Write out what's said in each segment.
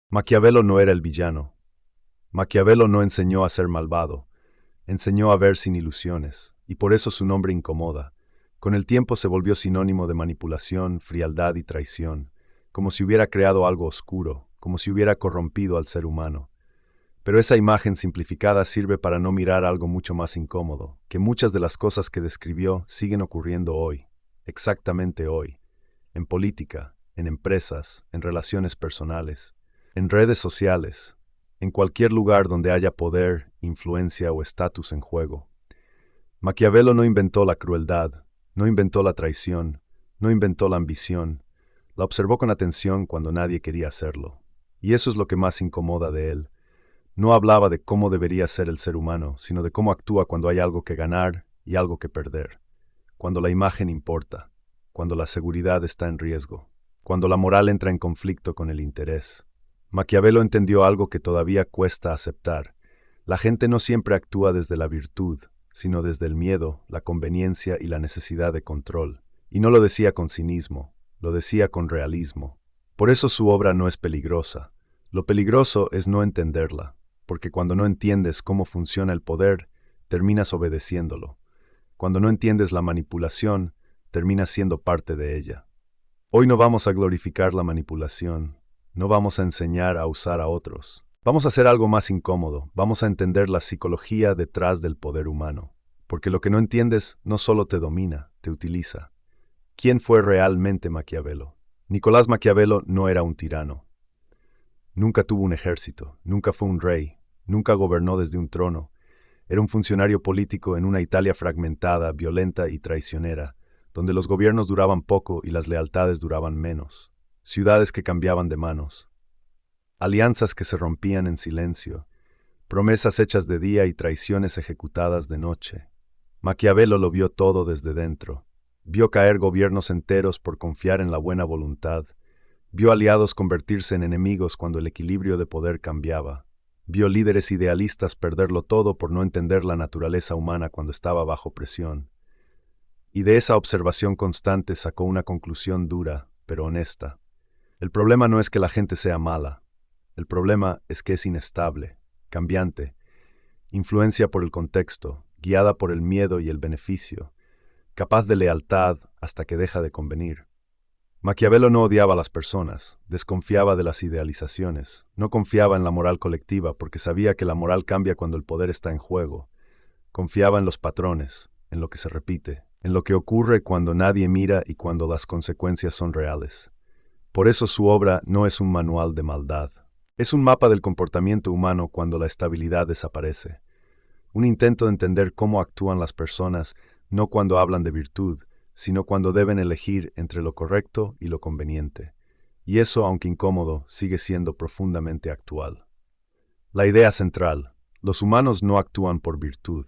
Maquiavelo no era el villano. Maquiavelo no enseñó a ser malvado, enseñó a ver sin ilusiones, y por eso su nombre incomoda. Con el tiempo se volvió sinónimo de manipulación, frialdad y traición, como si hubiera creado algo oscuro, como si hubiera corrompido al ser humano. Pero esa imagen simplificada sirve para no mirar algo mucho más incómodo, que muchas de las cosas que describió siguen ocurriendo hoy, exactamente hoy, en política, en empresas, en relaciones personales, en redes sociales, en cualquier lugar donde haya poder, influencia o estatus en juego. Maquiavelo no inventó la crueldad, no inventó la traición, no inventó la ambición, la observó con atención cuando nadie quería hacerlo. Y eso es lo que más incomoda de él. No hablaba de cómo debería ser el ser humano, sino de cómo actúa cuando hay algo que ganar y algo que perder, cuando la imagen importa, cuando la seguridad está en riesgo, cuando la moral entra en conflicto con el interés. Maquiavelo entendió algo que todavía cuesta aceptar. La gente no siempre actúa desde la virtud, sino desde el miedo, la conveniencia y la necesidad de control. Y no lo decía con cinismo, lo decía con realismo. Por eso su obra no es peligrosa. Lo peligroso es no entenderla, porque cuando no entiendes cómo funciona el poder, terminas obedeciéndolo. Cuando no entiendes la manipulación, terminas siendo parte de ella. Hoy no vamos a glorificar la manipulación, no vamos a enseñar a usar a otros. Vamos a hacer algo más incómodo, vamos a entender la psicología detrás del poder humano. Porque lo que no entiendes no solo te domina, te utiliza. ¿Quién fue realmente Maquiavelo? Nicolás Maquiavelo no era un tirano. Nunca tuvo un ejército, nunca fue un rey, nunca gobernó desde un trono. Era un funcionario político en una Italia fragmentada, violenta y traicionera, donde los gobiernos duraban poco y las lealtades duraban menos. Ciudades que cambiaban de manos. Alianzas que se rompían en silencio. Promesas hechas de día y traiciones ejecutadas de noche. Maquiavelo lo vio todo desde dentro. Vio caer gobiernos enteros por confiar en la buena voluntad. Vio aliados convertirse en enemigos cuando el equilibrio de poder cambiaba. Vio líderes idealistas perderlo todo por no entender la naturaleza humana cuando estaba bajo presión. Y de esa observación constante sacó una conclusión dura, pero honesta. El problema no es que la gente sea mala. El problema es que es inestable, cambiante, influencia por el contexto, guiada por el miedo y el beneficio, capaz de lealtad hasta que deja de convenir. Maquiavelo no odiaba a las personas, desconfiaba de las idealizaciones, no confiaba en la moral colectiva porque sabía que la moral cambia cuando el poder está en juego. Confiaba en los patrones, en lo que se repite, en lo que ocurre cuando nadie mira y cuando las consecuencias son reales. Por eso su obra no es un manual de maldad. Es un mapa del comportamiento humano cuando la estabilidad desaparece. Un intento de entender cómo actúan las personas, no cuando hablan de virtud, sino cuando deben elegir entre lo correcto y lo conveniente. Y eso, aunque incómodo, sigue siendo profundamente actual. La idea central: los humanos no actúan por virtud.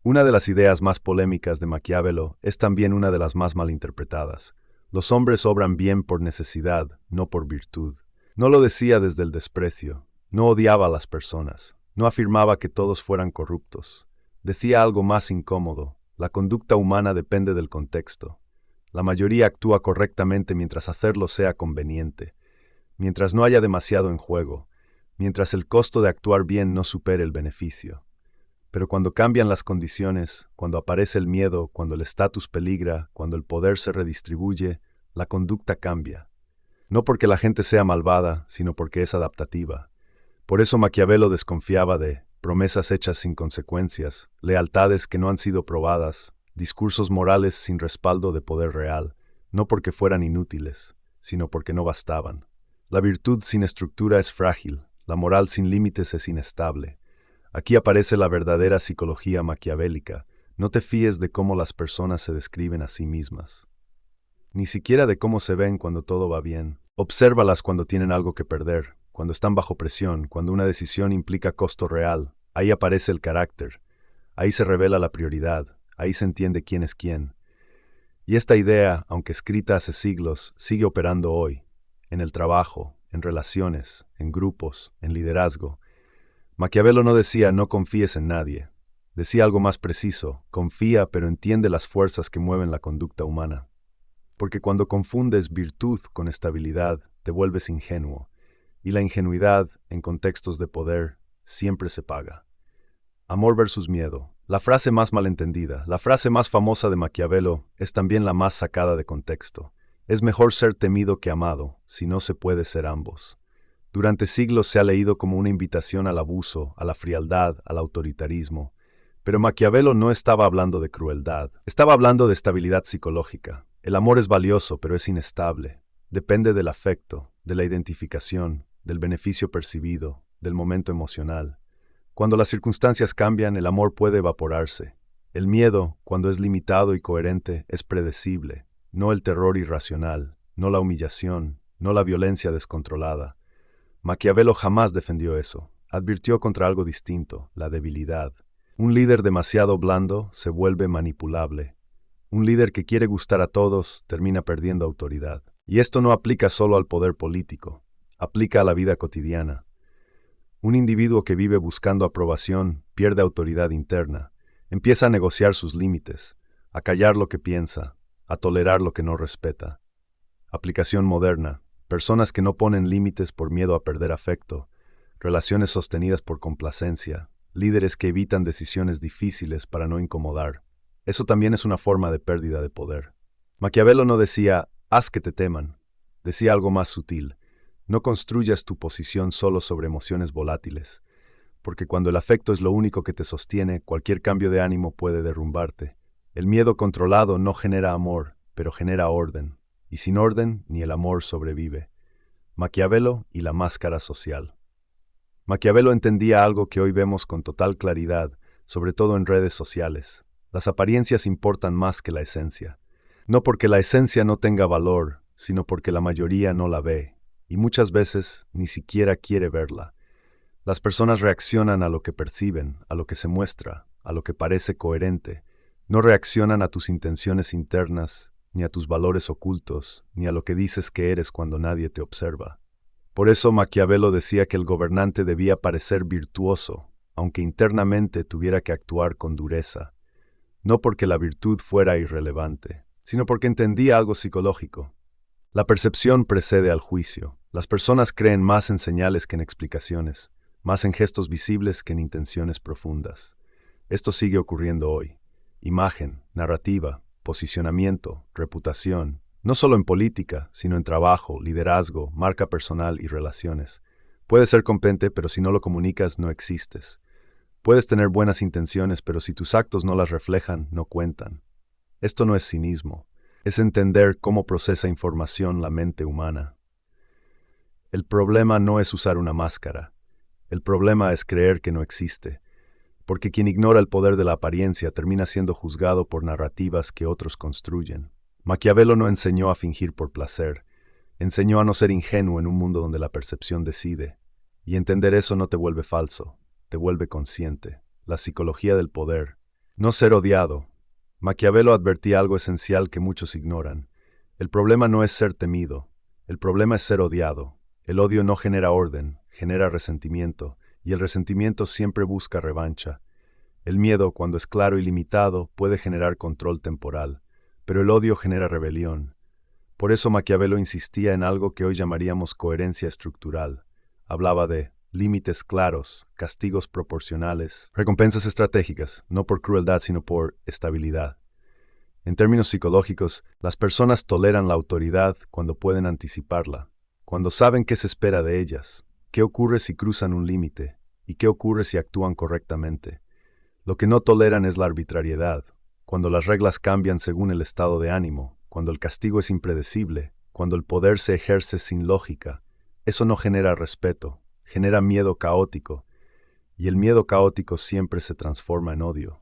Una de las ideas más polémicas de Maquiavelo es también una de las más malinterpretadas. Los hombres obran bien por necesidad, no por virtud. No lo decía desde el desprecio, no odiaba a las personas, no afirmaba que todos fueran corruptos. Decía algo más incómodo: la conducta humana depende del contexto. La mayoría actúa correctamente mientras hacerlo sea conveniente, mientras no haya demasiado en juego, mientras el costo de actuar bien no supere el beneficio. Pero cuando cambian las condiciones, cuando aparece el miedo, cuando el estatus peligra, cuando el poder se redistribuye, la conducta cambia. No porque la gente sea malvada, sino porque es adaptativa. Por eso Maquiavelo desconfiaba de promesas hechas sin consecuencias, lealtades que no han sido probadas, discursos morales sin respaldo de poder real, no porque fueran inútiles, sino porque no bastaban. La virtud sin estructura es frágil, la moral sin límites es inestable. Aquí aparece la verdadera psicología maquiavélica. No te fíes de cómo las personas se describen a sí mismas, ni siquiera de cómo se ven cuando todo va bien. Obsérvalas cuando tienen algo que perder, cuando están bajo presión, cuando una decisión implica costo real. Ahí aparece el carácter, ahí se revela la prioridad, ahí se entiende quién es quién. Y esta idea, aunque escrita hace siglos, sigue operando hoy, en el trabajo, en relaciones, en grupos, en liderazgo. Maquiavelo no decía no confíes en nadie. Decía algo más preciso: confía pero entiende las fuerzas que mueven la conducta humana. Porque cuando confundes virtud con estabilidad, te vuelves ingenuo. y la ingenuidad, en contextos de poder, siempre se paga. Amor versus miedo. La frase más malentendida, la frase más famosa de Maquiavelo, es también la más sacada de contexto. Es mejor ser temido que amado, si no se puede ser ambos. Durante siglos se ha leído como una invitación al abuso, a la frialdad, al autoritarismo. Pero Maquiavelo no estaba hablando de crueldad, estaba hablando de estabilidad psicológica. El amor es valioso, pero es inestable. Depende del afecto, de la identificación, del beneficio percibido, del momento emocional. Cuando las circunstancias cambian, el amor puede evaporarse. El miedo, cuando es limitado y coherente, es predecible, no el terror irracional, no la humillación, no la violencia descontrolada. Maquiavelo jamás defendió eso. Advirtió contra algo distinto, la debilidad. Un líder demasiado blando se vuelve manipulable. Un líder que quiere gustar a todos termina perdiendo autoridad. Y esto no aplica solo al poder político, aplica a la vida cotidiana. Un individuo que vive buscando aprobación pierde autoridad interna, empieza a negociar sus límites, a callar lo que piensa, a tolerar lo que no respeta. Aplicación moderna. Personas que no ponen límites por miedo a perder afecto, relaciones sostenidas por complacencia, líderes que evitan decisiones difíciles para no incomodar. Eso también es una forma de pérdida de poder. Maquiavelo no decía, haz que te teman. Decía algo más sutil. No construyas tu posición solo sobre emociones volátiles, porque cuando el afecto es lo único que te sostiene, cualquier cambio de ánimo puede derrumbarte. El miedo controlado no genera amor, pero genera orden. Y sin orden, ni el amor sobrevive. Maquiavelo y la máscara social. Maquiavelo entendía algo que hoy vemos con total claridad, sobre todo en redes sociales. Las apariencias importan más que la esencia. No porque la esencia no tenga valor, sino porque la mayoría no la ve, y muchas veces ni siquiera quiere verla. Las personas reaccionan a lo que perciben, a lo que se muestra, a lo que parece coherente. No reaccionan a tus intenciones internas, ni a tus valores ocultos, ni a lo que dices que eres cuando nadie te observa. Por eso Maquiavelo decía que el gobernante debía parecer virtuoso, aunque internamente tuviera que actuar con dureza. No porque la virtud fuera irrelevante, sino porque entendía algo psicológico. La percepción precede al juicio. Las personas creen más en señales que en explicaciones, más en gestos visibles que en intenciones profundas. Esto sigue ocurriendo hoy. Imagen, narrativa, posicionamiento, reputación, no solo en política, sino en trabajo, liderazgo, marca personal y relaciones. Puedes ser competente, pero si no lo comunicas, no existes. Puedes tener buenas intenciones, pero si tus actos no las reflejan, no cuentan. Esto no es cinismo, es entender cómo procesa información la mente humana. El problema no es usar una máscara. El problema es creer que no existe, porque quien ignora el poder de la apariencia termina siendo juzgado por narrativas que otros construyen. Maquiavelo no enseñó a fingir por placer, enseñó a no ser ingenuo en un mundo donde la percepción decide. Y entender eso no te vuelve falso, te vuelve consciente. La psicología del poder. No ser odiado. Maquiavelo advertía algo esencial que muchos ignoran. El problema no es ser temido, el problema es ser odiado. El odio no genera orden, genera resentimiento, y el resentimiento siempre busca revancha. El miedo, cuando es claro y limitado, puede generar control temporal, pero el odio genera rebelión. Por eso Maquiavelo insistía en algo que hoy llamaríamos coherencia estructural. Hablaba de límites claros, castigos proporcionales, recompensas estratégicas, no por crueldad sino por estabilidad. En términos psicológicos, las personas toleran la autoridad cuando pueden anticiparla, cuando saben qué se espera de ellas, qué ocurre si cruzan un límite y qué ocurre si actúan correctamente. Lo que no toleran es la arbitrariedad, cuando las reglas cambian según el estado de ánimo, cuando el castigo es impredecible, cuando el poder se ejerce sin lógica. Eso no genera respeto, genera miedo caótico, y el miedo caótico siempre se transforma en odio.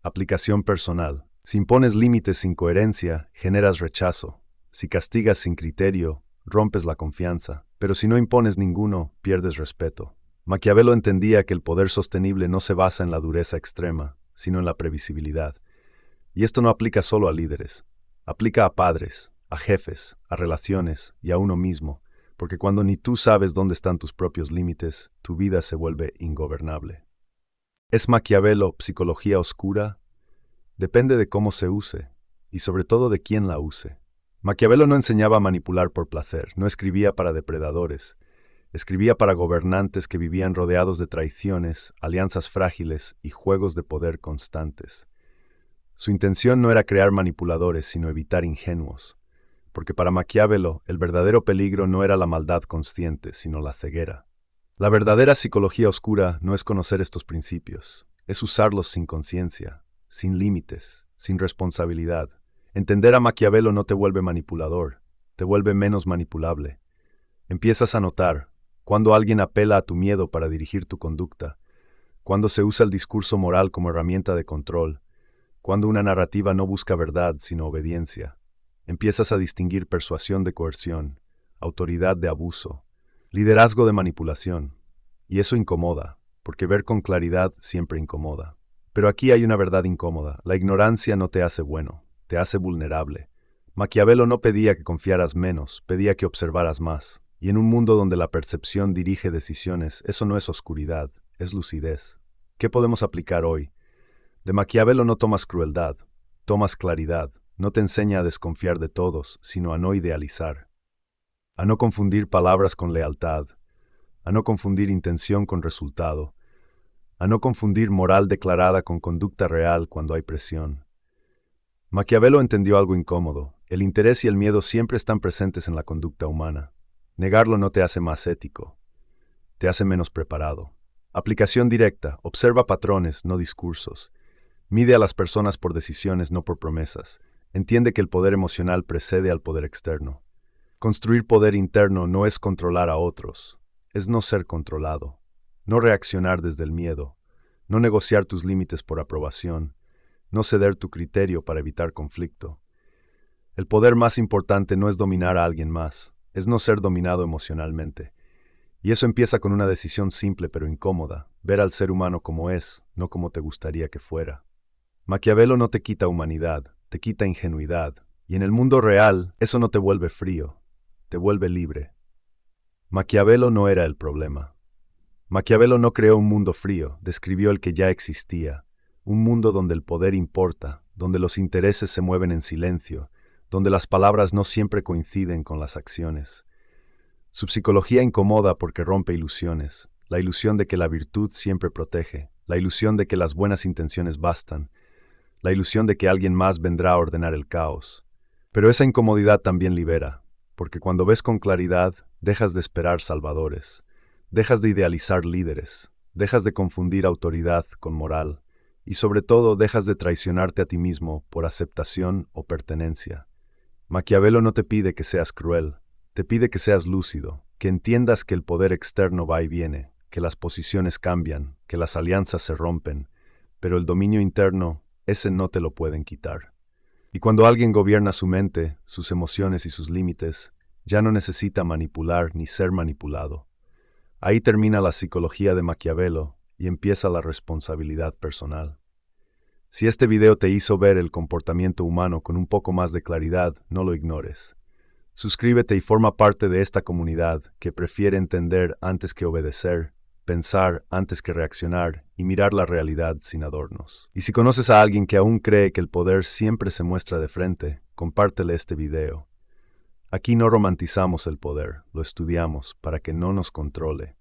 Aplicación personal. Si impones límites sin coherencia, generas rechazo. Si castigas sin criterio, rompes la confianza. Pero si no impones ninguno, pierdes respeto. Maquiavelo entendía que el poder sostenible no se basa en la dureza extrema, sino en la previsibilidad. Y esto no aplica solo a líderes. Aplica a padres, a jefes, a relaciones y a uno mismo, porque cuando ni tú sabes dónde están tus propios límites, tu vida se vuelve ingobernable. ¿Es Maquiavelo psicología oscura? Depende de cómo se use, y sobre todo de quién la use. Maquiavelo no enseñaba a manipular por placer, no escribía para depredadores. Escribía para gobernantes que vivían rodeados de traiciones, alianzas frágiles y juegos de poder constantes. Su intención no era crear manipuladores, sino evitar ingenuos, porque para Maquiavelo el verdadero peligro no era la maldad consciente, sino la ceguera. La verdadera psicología oscura no es conocer estos principios, es usarlos sin conciencia, sin límites, sin responsabilidad. Entender a Maquiavelo no te vuelve manipulador, te vuelve menos manipulable. Empiezas a notar cuando alguien apela a tu miedo para dirigir tu conducta, cuando se usa el discurso moral como herramienta de control, cuando una narrativa no busca verdad sino obediencia. Empiezas a distinguir persuasión de coerción, autoridad de abuso, liderazgo de manipulación. Y eso incomoda, porque ver con claridad siempre incomoda. Pero aquí hay una verdad incómoda. La ignorancia no te hace bueno, te hace vulnerable. Maquiavelo no pedía que confiaras menos, pedía que observaras más. Y en un mundo donde la percepción dirige decisiones, eso no es oscuridad, es lucidez. ¿Qué podemos aplicar hoy? De Maquiavelo no tomas crueldad, tomas claridad. No te enseña a desconfiar de todos, sino a no idealizar. A no confundir palabras con lealtad, a no confundir intención con resultado, a no confundir moral declarada con conducta real cuando hay presión. Maquiavelo entendió algo incómodo. El interés y el miedo siempre están presentes en la conducta humana. Negarlo no te hace más ético, te hace menos preparado. Aplicación directa, observa patrones, no discursos. Mide a las personas por decisiones, no por promesas. Entiende que el poder emocional precede al poder externo. Construir poder interno no es controlar a otros, es no ser controlado, no reaccionar desde el miedo, no negociar tus límites por aprobación, no ceder tu criterio para evitar conflicto. El poder más importante no es dominar a alguien más, es no ser dominado emocionalmente. Y eso empieza con una decisión simple pero incómoda, ver al ser humano como es, no como te gustaría que fuera. Maquiavelo no te quita humanidad, te quita ingenuidad, y en el mundo real eso no te vuelve frío, te vuelve libre. Maquiavelo no era el problema. Maquiavelo no creó un mundo frío, describió el que ya existía, un mundo donde el poder importa, donde los intereses se mueven en silencio, donde las palabras no siempre coinciden con las acciones. Su psicología incomoda porque rompe ilusiones, la ilusión de que la virtud siempre protege, la ilusión de que las buenas intenciones bastan, la ilusión de que alguien más vendrá a ordenar el caos. Pero esa incomodidad también libera, porque cuando ves con claridad, dejas de esperar salvadores, dejas de idealizar líderes, dejas de confundir autoridad con moral, y sobre todo dejas de traicionarte a ti mismo por aceptación o pertenencia. Maquiavelo no te pide que seas cruel, te pide que seas lúcido, que entiendas que el poder externo va y viene, que las posiciones cambian, que las alianzas se rompen, pero el dominio interno, ese no te lo pueden quitar. Y cuando alguien gobierna su mente, sus emociones y sus límites, ya no necesita manipular ni ser manipulado. Ahí termina la psicología de Maquiavelo y empieza la responsabilidad personal. Si este video te hizo ver el comportamiento humano con un poco más de claridad, no lo ignores. Suscríbete y forma parte de esta comunidad que prefiere entender antes que obedecer, pensar antes que reaccionar y mirar la realidad sin adornos. Y si conoces a alguien que aún cree que el poder siempre se muestra de frente, compártele este video. Aquí no romantizamos el poder, lo estudiamos para que no nos controle.